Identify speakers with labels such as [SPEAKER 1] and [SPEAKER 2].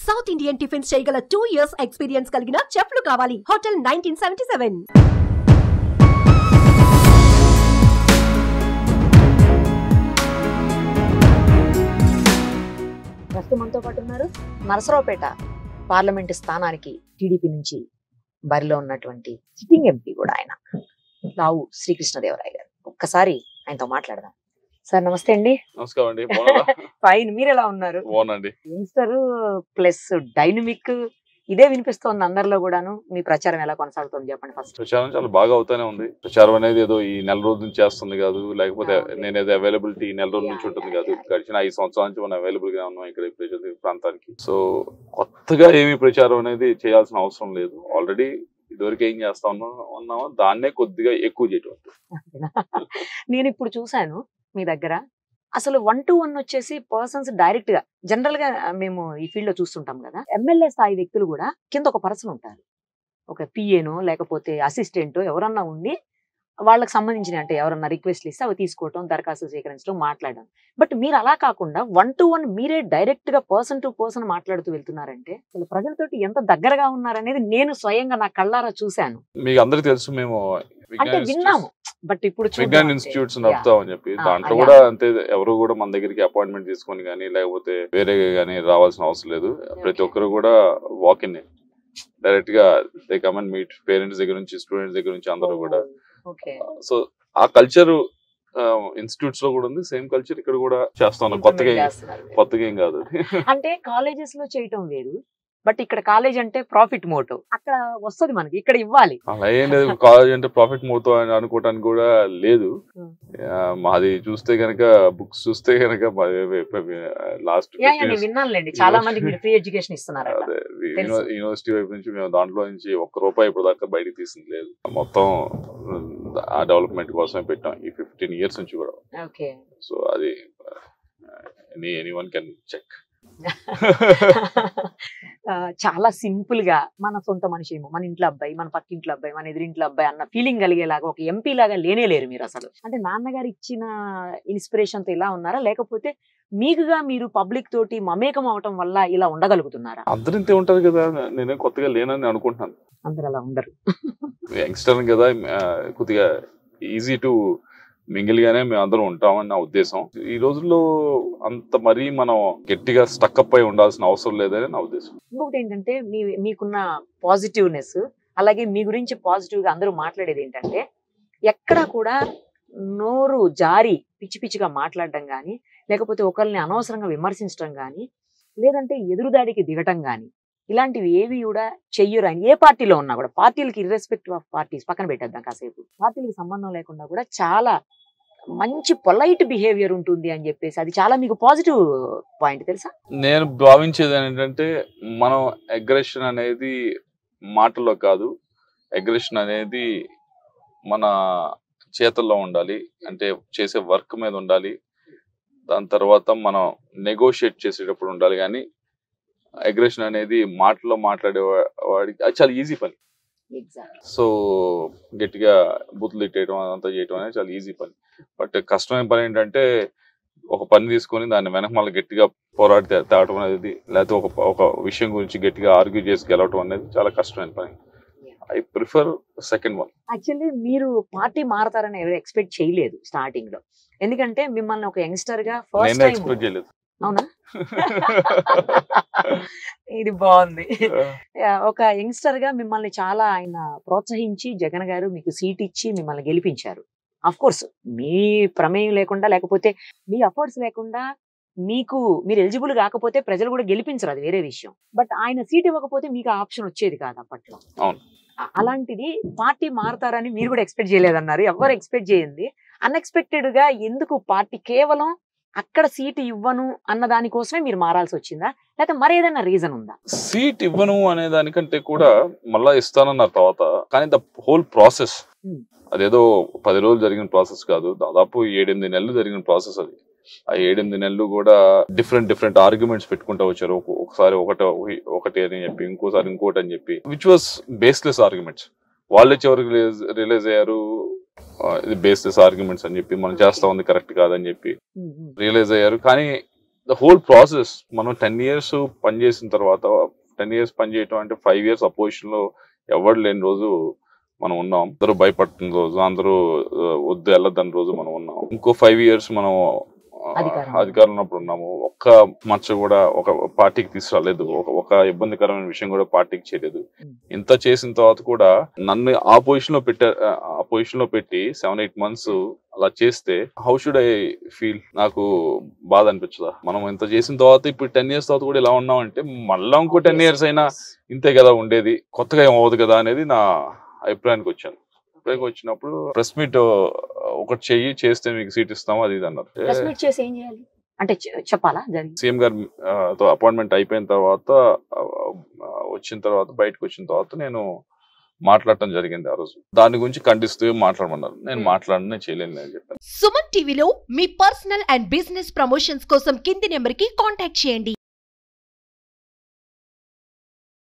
[SPEAKER 1] South Indian tiffins చేయగల 2 years experience కలిగిన చెఫ్లు కావాలి. హోటల్ 1977.
[SPEAKER 2] ప్రస్తుతం మనతో పాటు ఉన్నారు నరసరావుపేట పార్లమెంటు స్థానానికి టీడీపీ నుంచి బరిలో ఉన్నటువంటి సిట్టింగ్ ఎంపీ కూడా ఆయన లావు శ్రీకృష్ణదేవరాయ గారు. ఒక్కసారి ఆయనతో మాట్లాడదాం. సార్ నమస్తే అండి.
[SPEAKER 3] నమస్కారం అండి.
[SPEAKER 2] ఫైన్, మీరు ఎలా ఉన్నారు? యంగ్స్టర్ ప్లస్ డైనమిక్ ఇదే వినిపిస్తోంది అందరిలో కూడాను. మీ ప్రచారం ఎలా కొనసాగుతుంది చెప్పండి ఫస్ట్.
[SPEAKER 3] ప్రచారం చాలా బాగా అవుతానే ఉంది. ప్రచారం అనేది ఏదో ఈ నెల రోజుల నుంచి చేస్తుంది కాదు, లేకపోతే నేను ఏదో అవైలబిలిటీ ఈ నెల రోజుల నుంచి ఉంటుంది కాదు. గడిచిన 5 సంవత్సరాల నుంచి మనం అవైలబుల్ గా ఉన్నాం ఇక్కడ ప్రాంతానికి. సో కొత్తగా ఏమీ ప్రచారం అనేది చేయాల్సిన అవసరం లేదు. ఆల్రెడీ ఇదివరకు ఏం చేస్తా ఉన్నామో దాన్నే కొద్దిగా ఎక్కువ చేయటం.
[SPEAKER 2] నేను ఇప్పుడు చూసాను మీ దగ్గర అసలు 1-to-1 వచ్చేసి పర్సన్స్ డైరెక్ట్ గా జనరల్ గా మేము ఈ ఫీల్డ్ లో చూస్తుంటాం కదా, ఎమ్మెల్యే స్థాయి వ్యక్తులు కూడా కింద ఒక పర్సన్ ఉంటారు, ఒక పిఏనో లేకపోతే అసిస్టెంట్ ఎవరన్నా ఉండి వాళ్ళకి సంబంధించిన అంటే ఎవరన్నా రిక్వెస్ట్లు ఇస్తే అవి తీసుకోవటం, దరఖాస్తు సేకరించడం, మాట్లాడడం. బట్ మీరు అలా కాకుండా 1-to-1 మీరే డైరెక్ట్ గా పర్సన్ టు పర్సన్ మాట్లాడుతూ వెళ్తున్నారంటే అసలు ప్రజలతోటి ఎంత దగ్గరగా ఉన్నారనేది నేను స్వయంగా నా కళ్ళారా చూశాను.
[SPEAKER 3] మీకు అందరికి తెలుసు మేము
[SPEAKER 2] అంటే విన్నాము, బట్ ఇప్పుడు
[SPEAKER 3] విజ్ఞాన్ ఇన్స్టిట్యూట్స్ నడుపుతామని చెప్పి దాంట్లో కూడా అంతే. ఎవరు కూడా మన దగ్గరికి అపాయింట్మెంట్ తీసుకొని కానీ లేకపోతే వేరే కానీ రావాల్సిన అవసరం లేదు. ప్రతి ఒక్కరు కూడా వాక్ ఇన్ డైరెక్ట్ గా they come and meet. Parents దగ్గర నుంచి స్టూడెంట్స్ దగ్గర నుంచి అందరూ కూడా. సో ఆ కల్చర్ ఇన్స్టిట్యూట్స్ లో కూడా ఉంది. సేమ్ కల్చర్ ఇక్కడ కూడా చేస్తా ఉన్నాం. కొత్తగా ఏం కాదు.
[SPEAKER 2] అంటే కాలేజెస్ లో చేయటం వేరు, బట్ ఇక్కడ కాలేజ్ అంటే ప్రాఫిట్ మోటో, అక్కడ వస్తుంది మనకి, ఇక్కడ ఇవ్వాలి.
[SPEAKER 3] అలా ఏం లేదు. కాలేజ్ అంటే ప్రాఫిట్ మోటో అని అనుకోవటానికి కూడా లేదు. మాది చూస్తే కనుక బుక్స్ చూస్తే కనుక లాస్ట్
[SPEAKER 2] విన్నానులేండి, చాలా మంది ఫ్రీ ఎడ్యుకేషన్ ఇస్తున్నారు.
[SPEAKER 3] అదే యూనివర్సిటీ వైపు నుంచి మేము దాంట్లో నుంచి ₹1 ఇప్పుడు దాకా బయటకు తీసింది లేదు. మొత్తం ఆ డెవలప్మెంట్ కోసమే పెట్టాం ఈ 15 years నుంచి కూడా. సో అది ఎనీవన్ కెన్ చెక్.
[SPEAKER 2] చాలా సింపుల్ గా మన సొంత మనిషి ఏమో, మన ఇంట్లో అబ్బాయి, మన పక్కింట్లో అబ్బాయి, మన ఎదురింట్లో అబ్బాయి అన్న ఫీలింగ్ కలిగేలాగా ఒక ఎంపీ లాగా లేనే లేరు మీరు అసలు. అంటే నాన్నగారు ఇచ్చిన ఇన్స్పిరేషన్ తో ఇలా ఉన్నారా, లేకపోతే మీకుగా మీరు పబ్లిక్ తోటి మమేకం అవటం వల్ల ఇలా ఉండగలుగుతున్నారా?
[SPEAKER 3] అందరూ ఇంతే ఉంటారు కదా, నేనే కొత్తగా లేనని అనుకుంటున్నాను.
[SPEAKER 2] అందరు అలా ఉండరు.
[SPEAKER 3] యంగ్స్టర్ కదా, కొద్దిగా ఈజీ టు మింగిల్ గానే మేము అందరం ఉంటామని నా ఉద్దేశం. ఈ రోజుల్లో అంత మరీ మనం గట్టిగా స్టక్అప్ అయి ఉండాల్సిన అవసరం లేదని నా ఉద్దేశం.
[SPEAKER 2] ఇంకొకటి ఏంటంటే మీకున్న పాజిటివ్నెస్, అలాగే మీ గురించి పాజిటివ్ గా అందరూ మాట్లాడేది ఏంటంటే ఎక్కడ కూడా నోరు జారి పిచ్చి పిచ్చిగా మాట్లాడడం కానీ, లేకపోతే ఒకరిని అనవసరంగా విమర్శించడం కానీ, లేదంటే ఎదురుదాడికి దిగటం కానీ, ఇలాంటివి ఏవి కూడా చెయ్యరు. ఆయన ఏ పార్టీలో ఉన్నా కూడా, పార్టీలకి ఇర్రెస్పెక్టివ్ ఆఫ్ పార్టీస్ పక్కన పెట్టేద్దాం కాసేపు, పార్టీలకు సంబంధం లేకుండా కూడా చాలా మంచి పొలైట్ బిహేవియర్ ఉంటుంది అని చెప్పేసి అది చాలా మీకు పాజిటివ్ పాయింట్ తెలుసా?
[SPEAKER 3] నేను భావించేది ఏంటంటే మనం అగ్రెషన్ అనేది మాటల్లో కాదు, అగ్రెషన్ అనేది మన చేతుల్లో ఉండాలి. అంటే చేసే వర్క్ మీద ఉండాలి. దాని తర్వాత మనం నెగోషియేట్ చేసేటప్పుడు ఉండాలి. కానీ అగ్రెషన్ అనేది మాటల్లో మాట్లాడేవాడికి అది చాలా ఈజీ పని. సో గట్టిగా బూతులు తిట్టేయడం అదంతా చేయడం అనేది చాలా ఈజీ పని. బట్ కష్టమైన పని ఏంటంటే ఒక పని తీసుకొని దాన్ని వెనక మళ్ళీ గట్టిగా పోరాడి తేవటం అనేది, లేకపోతే ఒక విషయం గురించి గట్టిగా ఆర్గ్యూ చేసి గెలవటం అనేది చాలా కష్టమైన పని. I prefer second one.
[SPEAKER 2] Actually మీరు పార్టీ మారతారని ఎవరు ఎక్స్పెక్ట్ చేయలేదు స్టార్టింగ్ లో, ఎందుకంటే మిమ్మల్ని ఒక యంగ్స్టర్ గా ఫస్ట్ టైం
[SPEAKER 3] ఎక్స్పెక్ట్ చేయలేదు.
[SPEAKER 2] అవునా? ఇది బాగుంది. ఒక యంగ్స్టర్ గా మిమ్మల్ని చాలా ఆయన ప్రోత్సహించి జగన్ గారు మీకు సీట్ ఇచ్చి మిమ్మల్ని గెలిపించారు. అఫ్ కోర్స్ మీ ప్రమేయం లేకుండా, లేకపోతే మీ ఎఫర్ట్స్ లేకుండా మీరు ఎలిజిబుల్ కాకపోతే ప్రజలు కూడా గెలిపించరు, అది వేరే విషయం. బట్ ఆయన సీట్ ఇవ్వకపోతే మీకు ఆ ఆప్షన్ వచ్చేది కాదు అప్పట్లో. అలాంటిది పార్టీ మారతారని మీరు కూడా ఎక్స్పెక్ట్ చేయలేదన్నారు. ఎవరు ఎక్స్పెక్ట్ చేయండి. అన్ఎక్స్పెక్టెడ్ గా ఎందుకు పార్టీ కేవలం అక్కడ సీట్ ఇవ్వను అన్న దానికోసమే మీరు మారాల్సి వచ్చిందా, లేకపోతే మరి ఏదైనా రీజన్ ఉందా?
[SPEAKER 3] సీట్ ఇవ్వను అనే దానికంటే కూడా మళ్ళా ఇస్తానన్న తర్వాత, కానీ ద హోల్ ప్రాసెస్ అదేదో 10 రోజులు జరిగిన ప్రాసెస్ కాదు, దాదాపు 7-8 నెలలు జరిగిన ప్రాసెస్ అది. ఆ 7-8 నెలలు కూడా డిఫరెంట్ ఆర్గ్యుమెంట్స్ పెట్టుకుంటూ వచ్చారు. ఒకసారి ఒకటి అని చెప్పి, ఇంకోసారి ఇంకోటి అని చెప్పి, విచ్ వాస్ బేస్లెస్ ఆర్గ్యుమెంట్స్. వాళ్ళే చివరికి రియలైజ్ అయ్యారు ఇది బేస్లెస్ ఆర్గ్యుమెంట్స్ అని చెప్పి, మనం చేస్తా ఉంది కరెక్ట్ కాదని చెప్పి రియలైజ్ అయ్యారు. కానీ ద హోల్ ప్రాసెస్ మనం 10 years పనిచేసిన తర్వాత 10 years పనిచేయటం అంటే 5 years అపోజిషన్ లో ఎవరు లేని రోజు మనం ఉన్నాం. అందరూ భయపడుతున్న రోజు, అందరూ వద్దు వెళ్ళొద్దని రోజు మనం ఉన్నాం. ఇంకో 5 years మనం అధికారం ఉన్నప్పుడు ఉన్నాము. ఒక్క మచ్చ కూడా ఒక పార్టీకి తీసుకురాలేదు, ఒక ఇబ్బందికరమైన విషయం కూడా పార్టీకి చేయలేదు. ఇంత చేసిన తర్వాత కూడా నన్ను ఆ పొజిషన్ లో పెట్టి 7-8 months అలా చేస్తే హౌ షుడ్ ఐ ఫీల్? నాకు బాధ అనిపించదా? మనం ఇంత చేసిన తర్వాత ఇప్పుడు 10 years తర్వాత కూడా ఇలా ఉన్నామంటే మళ్ళా ఇంకో 10 years అయినా ఇంతే కదా ఉండేది, కొత్తగా ఏం అవ్వదు కదా అనేది నా అభిప్రాయానికి వచ్చాను. వచ్చినప్పుడు ప్రెస్ మీట్ ఒకటి చేస్తే మీకు సీట్ ఇస్తాము అది ఇది అన్నారు.
[SPEAKER 2] అంటే చెప్పాలా?
[SPEAKER 3] సీఎం గారు అపాయింట్మెంట్ అయిపోయిన తర్వాత వచ్చిన తర్వాత బయటకు వచ్చిన తర్వాత నేను మాట్లాడటం జరిగింది. ఆ రోజు దాని గురించి ఖండిస్తూ మాట్లాడమన్నారు. నేను మాట్లాడనే చేయలేను అని చెప్పాను.
[SPEAKER 1] సుమన్ టీవీలో మీ పర్సనల్ అండ్ బిజినెస్ ప్రమోషన్స్ కోసం కింది నెంబర్ కి కాంటాక్ట్ చేయండి.